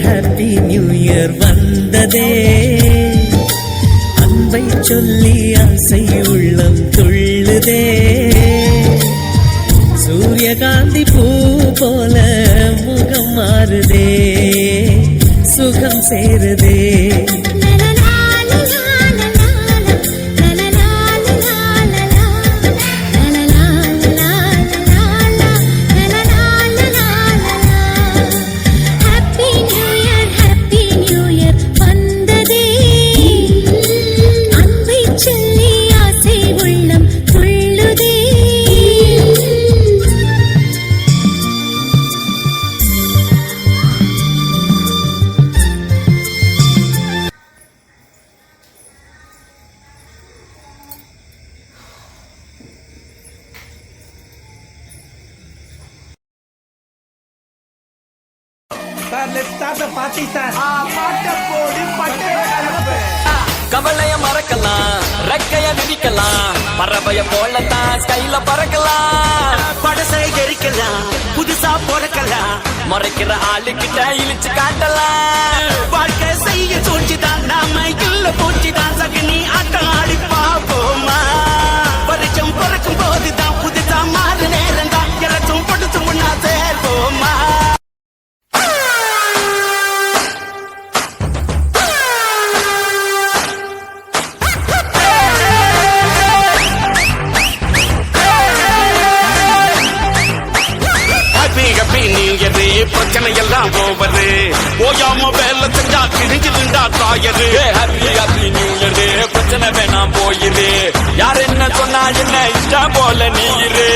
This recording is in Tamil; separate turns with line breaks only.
ஹாப்பி நியூ இயர் வந்ததே அன்பை சொல்லி ஆசை உள்ளம் துள்ளுதே சூரியகாந்தி பூ போல முகம் மாறுதே சுகம் சேருதே
கவலைய மறக்கலாம் ரெக்கைய விதிக்கலாம் பறவைய போலத்தான் ஸ்கைல பறக்கலாம்
படசை எரிக்கலாம் புதுசா பிறக்கலாம்
மறைக்கிற ஆளுக்கிட்ட இழிச்சு காட்டலாம்
வாழ்க்கை செய்ய சூழ்ச்சிதான் நாம இல்ல பூச்சிதான் சகனி ஆட்டம் ஆடி பாப்போமா பரிச்சம் பிறக்கும் போதுதான் புதுசா மாறு நேரம் தான் இறச்சும் பொடுச்சும் முன்னா சேர்வோமா பிரச்சனை எல்லாம் போவது ஓயாம வேலை செஞ்சா கிழிஞ்சிருந்தா காயது
ஹாப்பி ஹாப்பி நியூ இயர் பிரச்சனை வேணாம் போயிரு யார் என்ன சொன்னா என்ன இஷ்டம் போல நீ இரு